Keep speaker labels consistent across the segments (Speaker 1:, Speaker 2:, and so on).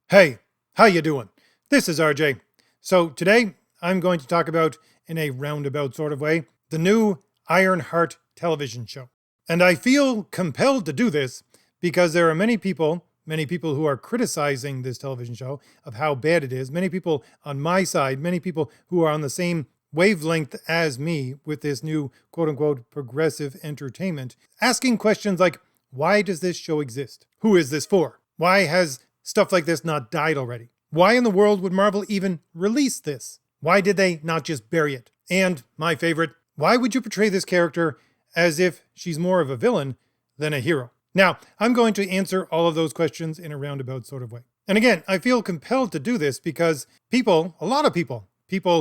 Speaker 1: Hey, how you doing? This is RJ. So today I'm going to talk about, in a roundabout sort of way, the new Ironheart television show. And I feel compelled to do this because there are many people who are criticizing this television show of how bad it is. Many people on my side, many people who are on the same wavelength as me with this new quote unquote progressive entertainment, asking questions like, why does this show exist? Who is this for? Why has stuff like this not died already? Why in the world would Marvel even release this? Why did they not just bury it? And my favorite, why would you portray this character as if she's more of a villain than a hero? Now, I'm going to answer all of those questions in a roundabout sort of way. And again, I feel compelled to do this because people, a lot of people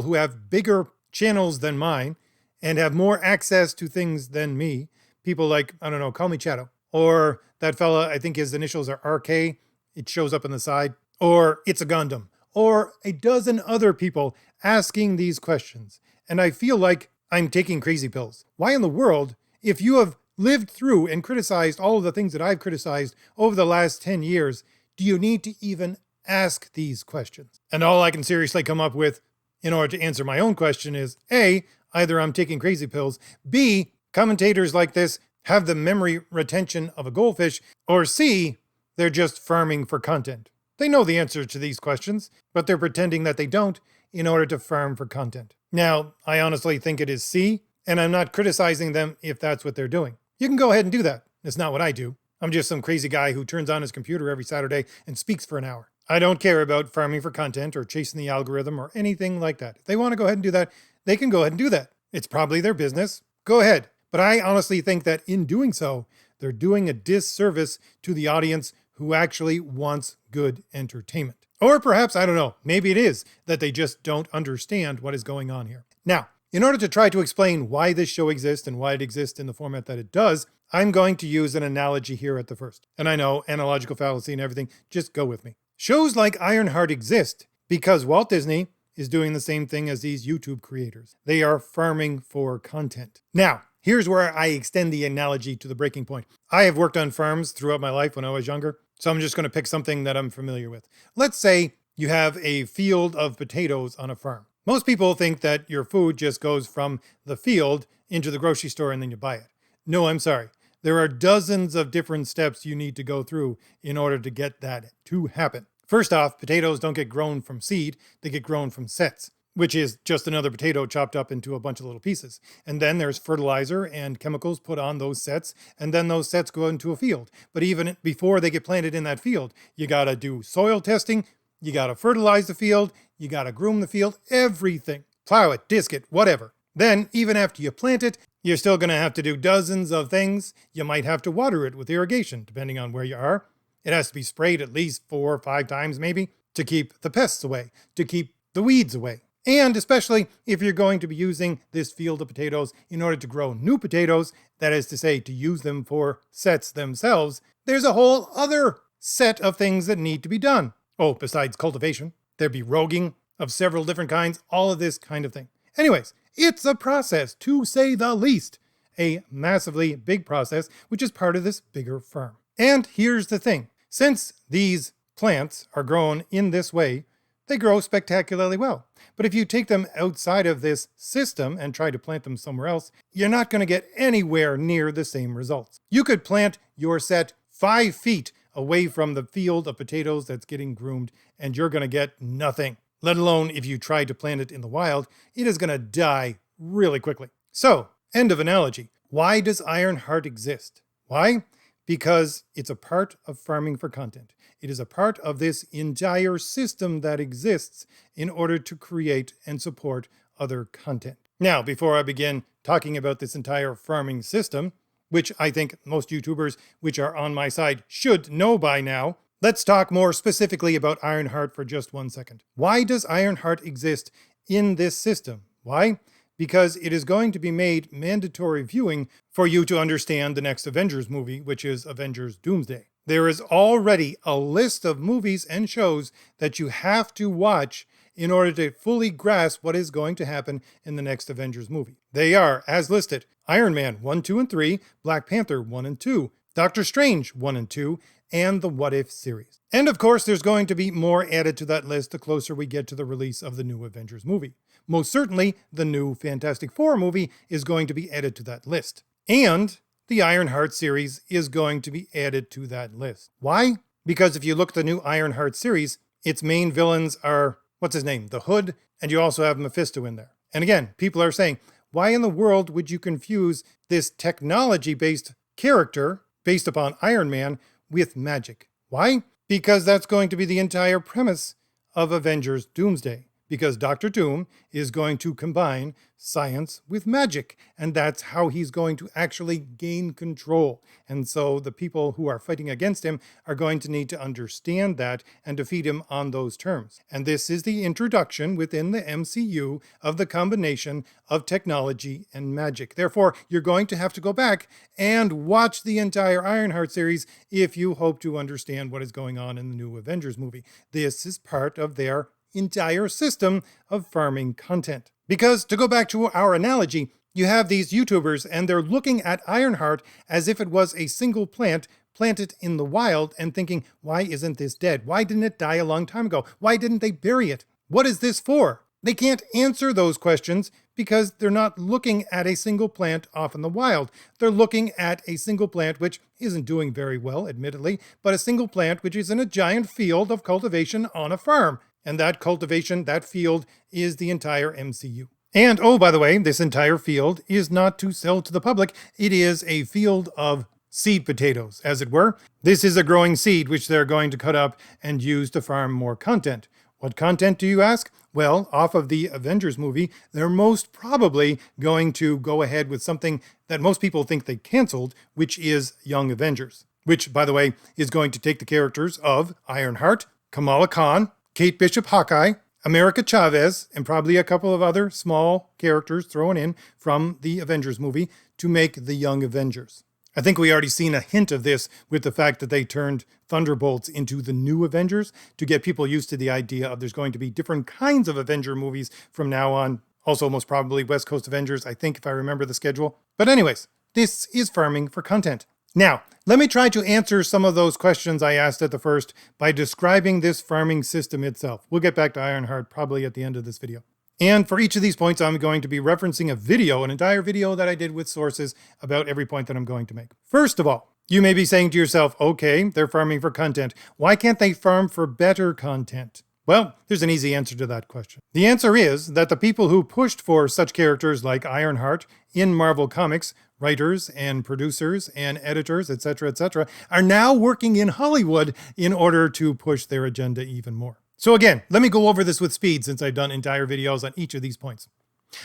Speaker 1: who have bigger channels than mine and have more access to things than me, people like, I don't know, call me Chato, or that fella, I think his initials are RK, it shows up on the side, or It's a Gundam, or a dozen other people asking these questions. And I feel like I'm taking crazy pills. Why in the world, if you have lived through and criticized all of the things that I've criticized over the last 10 years, do you need to even ask these questions? And all I can seriously come up with in order to answer my own question is A, either I'm taking crazy pills, B, commentators like this have the memory retention of a goldfish, or C, they're just farming for content. They know the answer to these questions, but they're pretending that they don't in order to farm for content. Now, I honestly think it is C, and I'm not criticizing them if that's what they're doing. You can go ahead and do that. It's not what I do. I'm just some crazy guy who turns on his computer every Saturday and speaks for an hour. I don't care about farming for content or chasing the algorithm or anything like that. If they want to go ahead and do that, they can go ahead and do that. It's probably their business. Go ahead. But I honestly think that in doing so, they're doing a disservice to the audience who actually wants good entertainment. Or perhaps, I don't know, maybe it is that they just don't understand what is going on here. Now, in order to try to explain why this show exists and why it exists in the format that it does, I'm going to use an analogy here at the first. And I know, analogical fallacy and everything, just go with me. Shows like Ironheart exist because Walt Disney is doing the same thing as these YouTube creators. They are farming for content. Now, here's where I extend the analogy to the breaking point. I have worked on farms throughout my life when I was younger, so I'm just going to pick something that I'm familiar with. Let's say you have a field of potatoes on a farm. Most people think that your food just goes from the field into the grocery store and then you buy it. No, I'm sorry. There are dozens of different steps you need to go through in order to get that to happen. First off, potatoes don't get grown from seed, they get grown from sets, which is just another potato chopped up into a bunch of little pieces. And then there's fertilizer and chemicals put on those sets, and then those sets go into a field. But even before they get planted in that field, you gotta do soil testing, you gotta fertilize the field, you gotta groom the field, everything. Plow it, disc it, whatever. Then, even after you plant it, you're still gonna have to do dozens of things. You might have to water it with irrigation, depending on where you are. It has to be sprayed at least 4 or 5 times maybe to keep the pests away, to keep the weeds away. And especially if you're going to be using this field of potatoes in order to grow new potatoes, that is to say, to use them for sets themselves, there's a whole other set of things that need to be done. Oh, besides cultivation, there'd be roguing of several different kinds, all of this kind of thing. Anyways, it's a process, to say the least. A massively big process, which is part of this bigger farm. And here's the thing. Since these plants are grown in this way, they grow spectacularly well. But if you take them outside of this system and try to plant them somewhere else, you're not going to get anywhere near the same results. You could plant your set 5 feet away from the field of potatoes that's getting groomed, and you're going to get nothing. Let alone if you try to plant it in the wild, it is going to die really quickly. So, end of analogy. Why does Ironheart exist? Why? Because it's a part of farming for content. It is a part of this entire system that exists in order to create and support other content. Now, before I begin talking about this entire farming system, which I think most YouTubers which are on my side should know by now, let's talk more specifically about Ironheart for just 1 second. Why does Ironheart exist in this system? Why? Because it is going to be made mandatory viewing for you to understand the next Avengers movie, which is Avengers Doomsday. There is already a list of movies and shows that you have to watch in order to fully grasp what is going to happen in the next Avengers movie. They are, as listed, Iron Man 1, 2, and 3, Black Panther 1 and 2, Doctor Strange 1 and 2, and the What If series. And of course, there's going to be more added to that list the closer we get to the release of the new Avengers movie. Most certainly, the new Fantastic Four movie is going to be added to that list. And the Ironheart series is going to be added to that list. Why? Because if you look at the new Ironheart series, its main villains are, what's his name? The Hood, and you also have Mephisto in there. And again, people are saying, why in the world would you confuse this technology-based character based upon Iron Man with magic? Why? Because that's going to be the entire premise of Avengers Doomsday. Because Dr. Doom is going to combine science with magic, and that's how he's going to actually gain control. And so the people who are fighting against him are going to need to understand that and defeat him on those terms. And this is the introduction within the MCU of the combination of technology and magic. Therefore, you're going to have to go back and watch the entire Ironheart series if you hope to understand what is going on in the new Avengers movie. This is part of their entire system of farming content. Because, to go back to our analogy, you have these YouTubers and they're looking at Ironheart as if it was a single plant planted in the wild and thinking, why isn't this dead? Why didn't it die a long time ago? Why didn't they bury it? What is this for? They can't answer those questions because they're not looking at a single plant off in the wild. They're looking at a single plant which isn't doing very well, admittedly, but a single plant which is in a giant field of cultivation on a farm. And that cultivation, that field, is the entire MCU. And, oh, by the way, this entire field is not to sell to the public. It is a field of seed potatoes, as it were. This is a growing seed which they're going to cut up and use to farm more content. What content, do you ask? Well, off of the Avengers movie, they're most probably going to go ahead with something that most people think they canceled, which is Young Avengers. Which, by the way, is going to take the characters of Ironheart, Kamala Khan, Kate Bishop Hawkeye, America Chavez, and probably a couple of other small characters thrown in from the Avengers movie to make the Young Avengers. I think we already seen a hint of this with the fact that they turned Thunderbolts into the new Avengers to get people used to the idea of there's going to be different kinds of Avenger movies from now on. Also, most probably West Coast Avengers, I think, if I remember the schedule. But anyways, this is farming for content. Now, let me try to answer some of those questions I asked at the first by describing this farming system itself. We'll get back to Ironheart probably at the end of this video. And for each of these points, I'm going to be referencing a video, an entire video that I did with sources about every point that I'm going to make. First of all, you may be saying to yourself, okay, they're farming for content. Why can't they farm for better content? Well, there's an easy answer to that question. The answer is that the people who pushed for such characters like Ironheart in Marvel Comics, writers and producers and editors, etc., are now working in Hollywood in order to push their agenda even more. So again, let me go over this with speed since I've done entire videos on each of these points.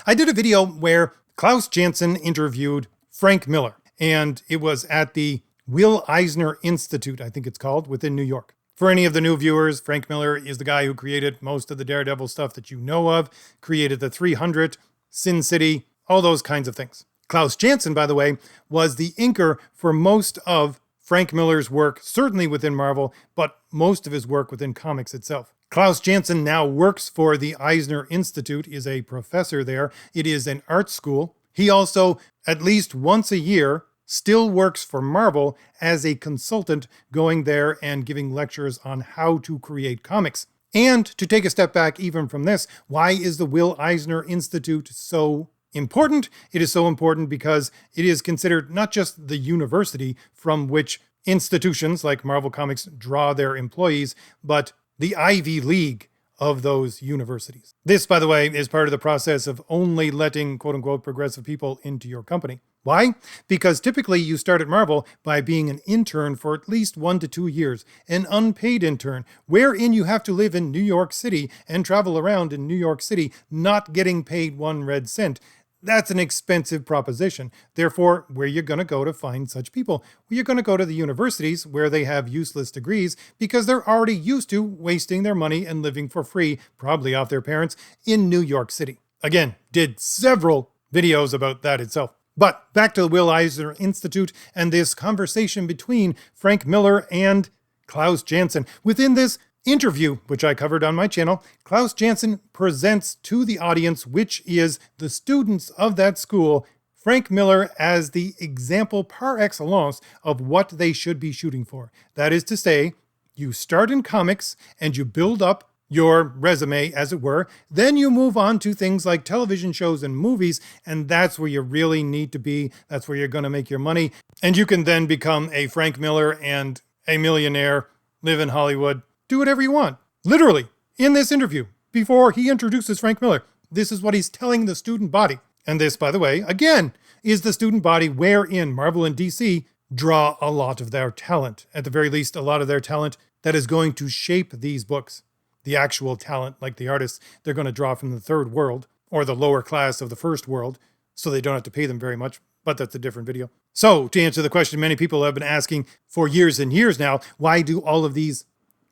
Speaker 1: I did a video where Klaus Janson interviewed Frank Miller, and it was at the Will Eisner Institute, I think it's called, within New York. For any of the new viewers, Frank Miller is the guy who created most of the Daredevil stuff that you know of, created the 300, Sin City, all those kinds of things. Klaus Janson, by the way, was the inker for most of Frank Miller's work, certainly within Marvel, but most of his work within comics itself. Klaus Janson now works for the Eisner Institute, is a professor there. It is an art school. He also, at least once a year, still works for Marvel as a consultant, going there and giving lectures on how to create comics. And to take a step back even from this, why is the Will Eisner Institute so important? It is so important because it is considered not just the university from which institutions like Marvel Comics draw their employees, but the Ivy League of those universities. This, by the way, is part of the process of only letting quote-unquote progressive people into your company. Why? Because typically you start at Marvel by being an intern for at least 1 to 2 years, an unpaid intern, wherein you have to live in New York City and travel around in New York City, not getting paid 1 red cent. That's an expensive proposition. Therefore, where you're going to go to find such people? Well, you're going to go to the universities where they have useless degrees because they're already used to wasting their money and living for free, probably off their parents, in New York City. Again, did several videos about that itself. But back to the Will Eisner Institute and this conversation between Frank Miller and Klaus Janson. Within this interview, which I covered on my channel, Klaus Janson presents to the audience, which is the students of that school, Frank Miller as the example par excellence of what they should be shooting for. That is to say, you start in comics and you build up your resume, as it were. Then you move on to things like television shows and movies, and that's where you really need to be. That's where you're going to make your money. And you can then become a Frank Miller and a millionaire, live in Hollywood, do whatever you want. Literally, in this interview, before he introduces Frank Miller, this is what he's telling the student body. And this, by the way, again, is the student body wherein Marvel and DC draw a lot of their talent. At the very least, a lot of their talent that is going to shape these books. The actual talent, like the artists, they're going to draw from the third world, or the lower class of the first world, so they don't have to pay them very much, but that's a different video. So, to answer the question many people have been asking for years and years now, why do all of these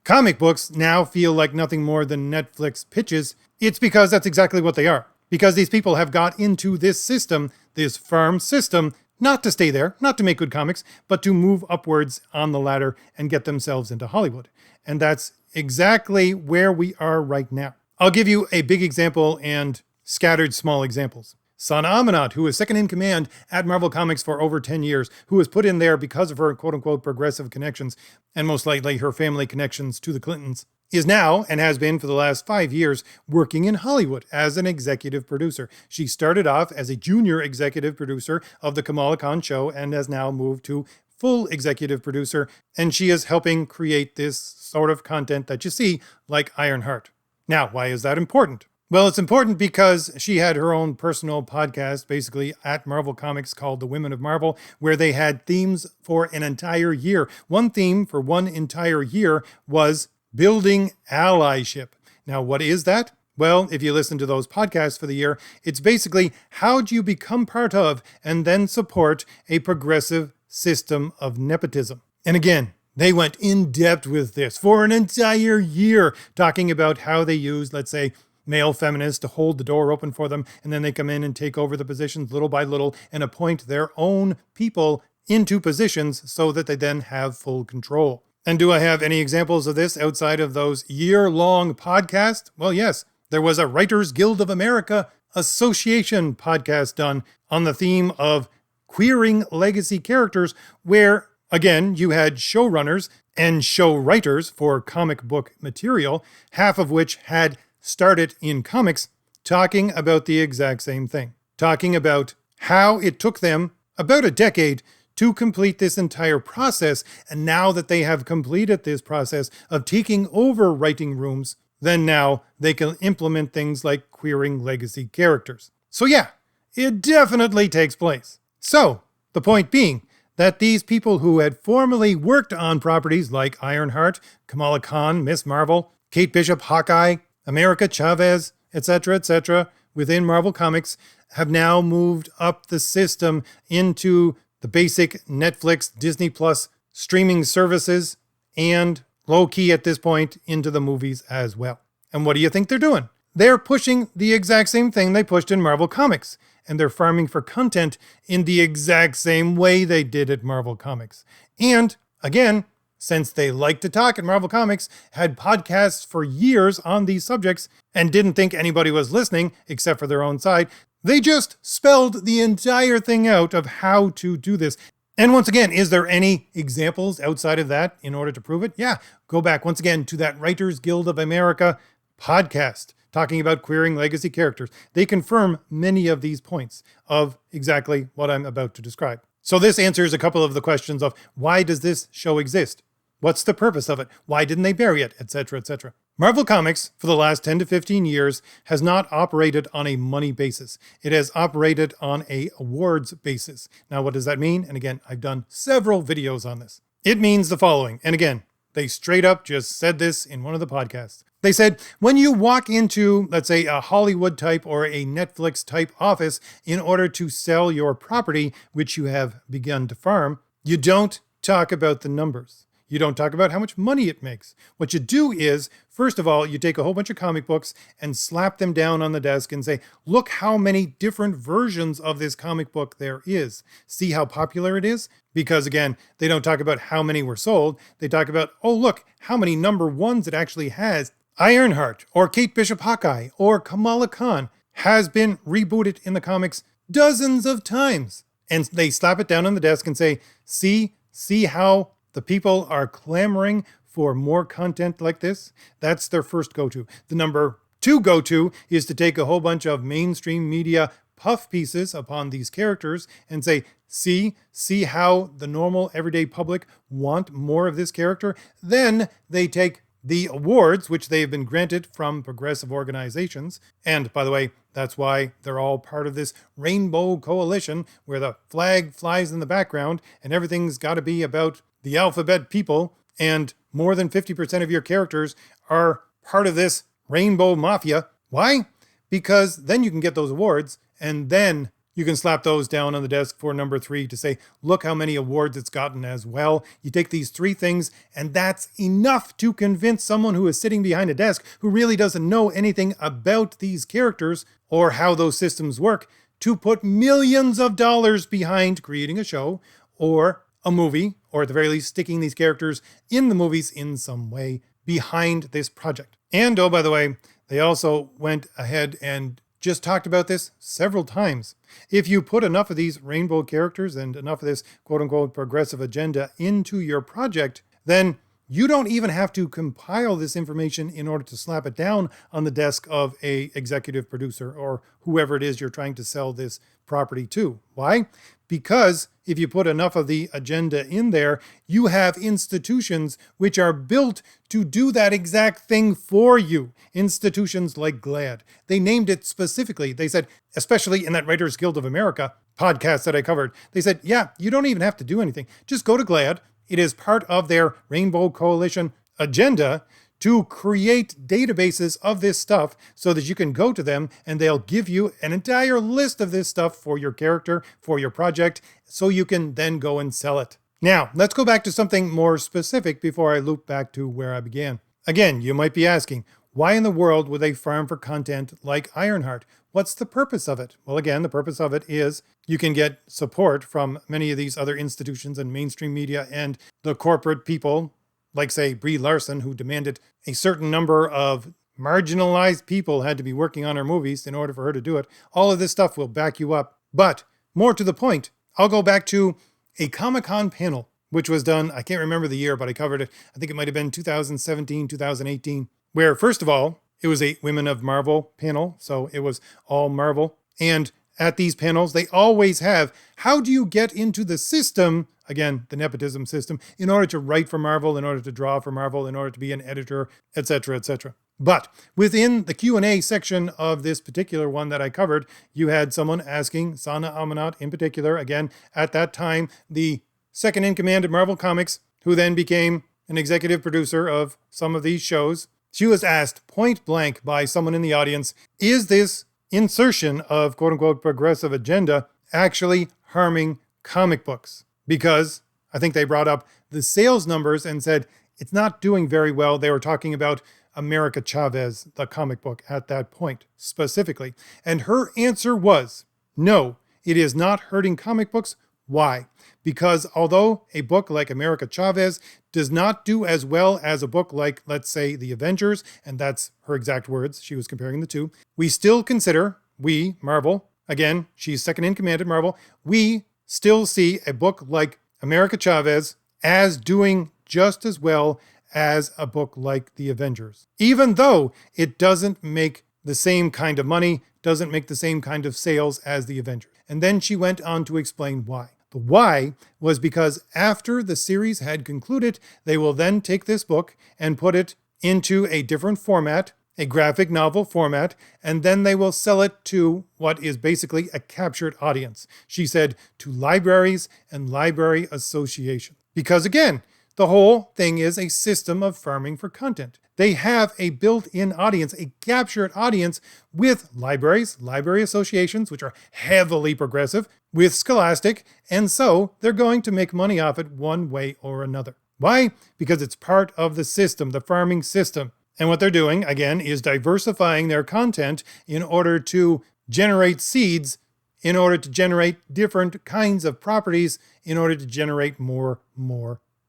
Speaker 1: comic books now feel like nothing more than Netflix pitches? It's because that's exactly what they are. Because these people have got into this system, this farm system, not to stay there, not to make good comics, but to move upwards on the ladder and get themselves into Hollywood. And that's exactly where we are right now. I'll give you a big example and scattered small examples. Sana Amanat, who is second in command at Marvel Comics for over 10 years, who was put in there because of her quote-unquote progressive connections, and most likely her family connections to the Clintons, is now, and has been for the last 5 years, working in Hollywood as an executive producer. She started off as a junior executive producer of the Kamala Khan show and has now moved to full executive producer, and she is helping create this sort of content that you see, like Ironheart. Now, why is that important? Well, it's important because she had her own personal podcast, basically, at Marvel Comics called The Women of Marvel, where they had themes for an entire year. One theme for one entire year was building allyship. Now, what is that? Well, if you listen to those podcasts for the year, it's basically how do you become part of and then support a progressive system of nepotism. And again, they went in depth with this for an entire year, talking about how they use, let's say, male feminists to hold the door open for them, and then they come in and take over the positions little by little and appoint their own people into positions so that they then have full control. And do I have any examples of this outside of those year-long podcasts? Well, yes. There was a Writers Guild of America Association podcast done on the theme of queering legacy characters, where, again, you had showrunners and show writers for comic book material, half of which had started in comics, talking about the exact same thing. Talking about how it took them about a decade to complete this entire process, and now that they have completed this process of taking over writing rooms, then now they can implement things like queering legacy characters. So yeah, it definitely takes place. So, the point being that these people who had formerly worked on properties like Ironheart, Kamala Khan, Miss Marvel, Kate Bishop, Hawkeye, America Chavez, etc., within Marvel Comics, have now moved up the system into the basic Netflix, Disney Plus streaming services, and low-key at this point into the movies as well. And what do you think they're doing? They're pushing the exact same thing they pushed in Marvel Comics, and they're farming for content in the exact same way they did at Marvel Comics. And, again, since they like to talk at Marvel Comics, had podcasts for years on these subjects, and didn't think anybody was listening except for their own side, they just spelled the entire thing out of how to do this. And once again, is there any examples outside of that in order to prove it? Yeah, go back once again to that Writers Guild of America podcast talking about queering legacy characters. They confirm many of these points of exactly what I'm about to describe. So this answers a couple of the questions of why does this show exist? What's the purpose of it? Why didn't they bury it? Etc., etc. Marvel Comics, for the last 10 to 15 years, has not operated on a money basis. It has operated on a awards basis. Now, what does that mean? And again, I've done several videos on this. It means the following. And again, they straight up just said this in one of the podcasts. They said, when you walk into, let's say, a Hollywood type or a Netflix type office in order to sell your property, which you have begun to farm, you don't talk about the numbers. You don't talk about how much money it makes. What you do is, first of all, you take a whole bunch of comic books and slap them down on the desk and say, look how many different versions of this comic book there is. See how popular it is? Because again, they don't talk about how many were sold. They talk about, oh, look, how many number ones it actually has. Ironheart or Kate Bishop Hawkeye or Kamala Khan has been rebooted in the comics dozens of times. And they slap it down on the desk and say, see how the people are clamoring for more content like this? That's their first go-to. The number two go-to is to take a whole bunch of mainstream media puff pieces upon these characters and say, see how the normal everyday public want more of this character? Then they take the awards, which they've been granted from progressive organizations. And by the way, that's why they're all part of this rainbow coalition where the flag flies in the background and everything's got to be about the alphabet people. And more than 50% of your characters are part of this rainbow mafia. Why? Because then you can get those awards, and then you can slap those down on the desk for number 3 to say, look how many awards it's gotten as well. You take these 3 things, and that's enough to convince someone who is sitting behind a desk who really doesn't know anything about these characters or how those systems work to put millions of dollars behind creating a show or a movie, or at the very least sticking these characters in the movies in some way behind this project. And oh, by the way, they also went ahead and just talked about this several times. If you put enough of these rainbow characters and enough of this quote-unquote progressive agenda into your project, then you don't even have to compile this information in order to slap it down on the desk of a executive producer or whoever it is you're trying to sell this property to. Why? Because if you put enough of the agenda in there, you have institutions which are built to do that exact thing for you. Institutions like GLAAD. They named it specifically. They said, especially in that Writers Guild of America podcast that I covered, they said, yeah, you don't even have to do anything. Just go to GLAAD. It is part of their Rainbow Coalition agenda to create databases of this stuff so that you can go to them and they'll give you an entire list of this stuff for your character, for your project, so you can then go and sell it. Now, let's go back to something more specific before I loop back to where I began. Again, you might be asking, why in the world would they farm for content like Ironheart? What's the purpose of it? Well, again, the purpose of it is you can get support from many of these other institutions and mainstream media and the corporate people, like, say, Brie Larson, who demanded a certain number of marginalized people had to be working on her movies in order for her to do it. All of this stuff will back you up. But more to the point, I'll go back to a Comic-Con panel, which was done, I can't remember the year, but I covered it. I think it might have been 2017, 2018, where, first of all, it was a Women of Marvel panel. So it was all Marvel. And at these panels, they always have, how do you get into the system, again, the nepotism system, in order to write for Marvel, in order to draw for Marvel, in order to be an editor, etc., etc. But within the Q&A section of this particular one that I covered, you had someone asking, Sana Amanat in particular, again, at that time, the second in command of Marvel Comics, who then became an executive producer of some of these shows. She was asked point blank by someone in the audience, is this insertion of quote-unquote progressive agenda actually harming comic books? Because I think they brought up the sales numbers and said it's not doing very well. They were talking about America Chavez, the comic book, at that point specifically. And her answer was, no, it is not hurting comic books. Why? Because although a book like America Chavez does not do as well as a book like, let's say, The Avengers, and that's her exact words, she was comparing the two, we still consider, we, Marvel, again, she's second in command at Marvel, we still see a book like America Chavez as doing just as well as a book like The Avengers. Even though it doesn't make the same kind of money, doesn't make the same kind of sales as The Avengers. And then she went on to explain why. The why was because after the series had concluded, they will then take this book and put it into a different format, a graphic novel format, and then they will sell it to what is basically a captured audience. She said to libraries and library associations. Because again, the whole thing is a system of farming for content. They have a built-in audience, a captured audience with libraries, library associations, which are heavily progressive, with Scholastic, and so they're going to make money off it one way or another. Why? Because it's part of the system, the farming system. And what they're doing, again, is diversifying their content in order to generate seeds, in order to generate different kinds of properties, in order to generate more,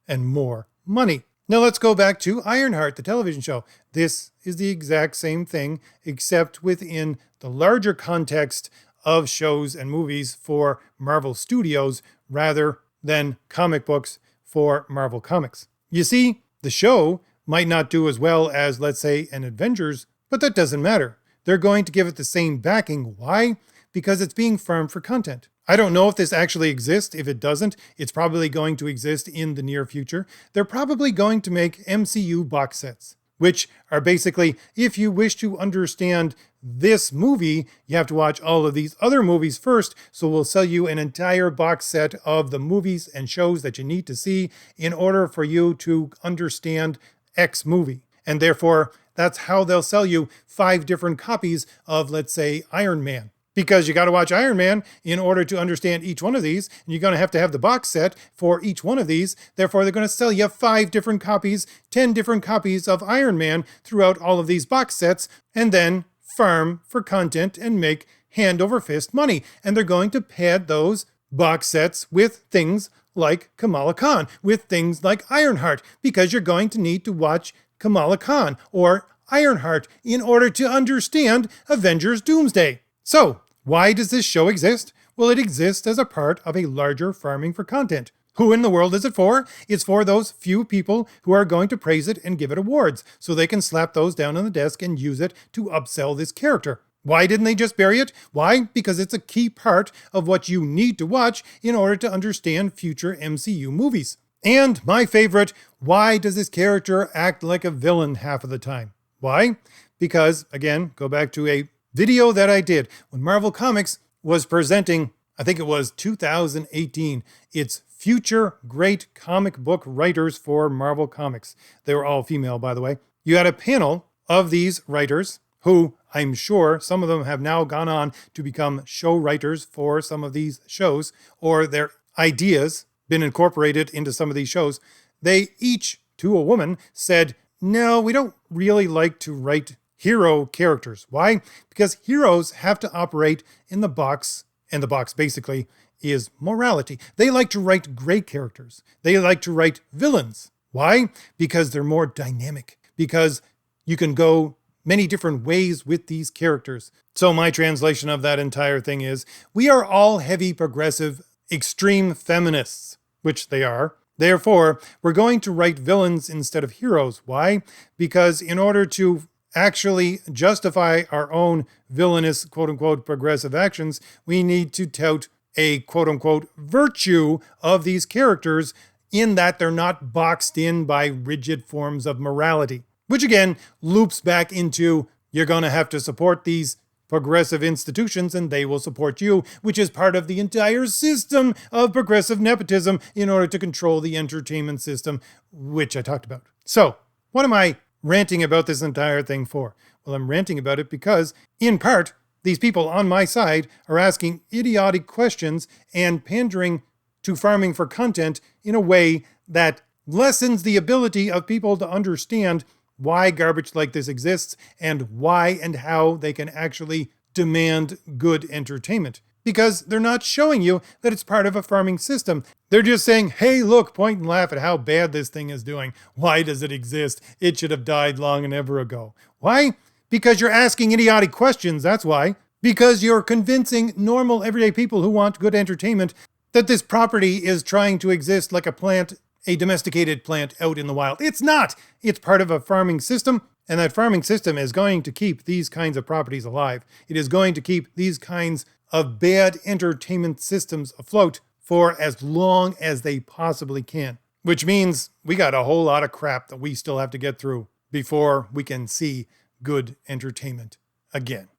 Speaker 1: and more money. Now let's go back to Ironheart, the television show. This is the exact same thing, except within the larger context of shows and movies for Marvel Studios rather than comic books for Marvel Comics. You see, the show might not do as well as, let's say, an Avengers, but that doesn't matter. They're going to give it the same backing. Why? Because it's being farmed for content. I don't know if this actually exists. If it doesn't, it's probably going to exist in the near future. They're probably going to make MCU box sets, which are basically, if you wish to understand this movie, you have to watch all of these other movies first. So we'll sell you an entire box set of the movies and shows that you need to see in order for you to understand X movie. And therefore, that's how they'll sell you 5 different copies of, let's say, Iron Man. Because you got to watch Iron Man in order to understand each one of these. And you're going to have the box set for each one of these. Therefore, they're going to sell you 5 different copies, 10 different copies of Iron Man throughout all of these box sets, and then farm for content and make hand over fist money. And they're going to pad those box sets with things like Kamala Khan, with things like Ironheart, because you're going to need to watch Kamala Khan or Ironheart in order to understand Avengers Doomsday. So, why does this show exist? Well, it exists as a part of a larger farming for content. Who in the world is it for? It's for those few people who are going to praise it and give it awards, so they can slap those down on the desk and use it to upsell this character. Why didn't they just bury it? Why? Because it's a key part of what you need to watch in order to understand future MCU movies. And my favorite, why does this character act like a villain half of the time? Why? Because, again, go back to a video that I did when Marvel Comics was presenting, I think it was 2018, its future great comic book writers for Marvel Comics. They were all female, by the way. You had a panel of these writers who I'm sure some of them have now gone on to become show writers for some of these shows, or their ideas been incorporated into some of these shows. They each, to a woman, said, no, we don't really like to write hero characters. Why? Because heroes have to operate in the box, and the box basically is morality. They like to write great characters. They like to write villains. Why? Because they're more dynamic. Because you can go many different ways with these characters. So my translation of that entire thing is, we are all heavy, progressive, extreme feminists, which they are. Therefore, we're going to write villains instead of heroes. Why? Because in order to actually justify our own villainous, quote-unquote, progressive actions, we need to tout a, quote-unquote, virtue of these characters in that they're not boxed in by rigid forms of morality. Which again, loops back into, you're going to have to support these progressive institutions and they will support you, which is part of the entire system of progressive nepotism in order to control the entertainment system, which I talked about. So, what am I ranting about this entire thing for? Well, I'm ranting about it because, in part, these people on my side are asking idiotic questions and pandering to farming for content in a way that lessens the ability of people to understand why garbage like this exists and why and how they can actually demand good entertainment. Because they're not showing you that it's part of a farming system. They're just saying, hey, look, point and laugh at how bad this thing is doing. Why does it exist? It should have died long and ever ago. Why? Because you're asking idiotic questions, that's why. Because you're convincing normal, everyday people who want good entertainment that this property is trying to exist like a plant, a domesticated plant out in the wild. It's not. It's part of a farming system, and that farming system is going to keep these kinds of properties alive. It is going to keep these kinds of bad entertainment systems afloat for as long as they possibly can. Which means we got a whole lot of crap that we still have to get through before we can see good entertainment again.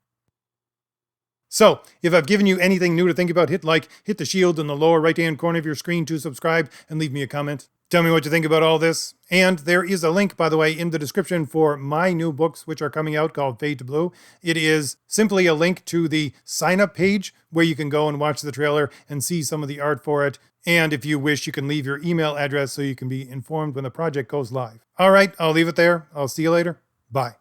Speaker 1: So, if I've given you anything new to think about, hit like, hit the shield in the lower right-hand corner of your screen to subscribe, and leave me a comment. Tell me what you think about all this. And there is a link, by the way, in the description for my new books, which are coming out, called Fade to Blue. It is simply a link to the sign-up page where you can go and watch the trailer and see some of the art for it. And if you wish, you can leave your email address so you can be informed when the project goes live. All right, I'll leave it there. I'll see you later. Bye.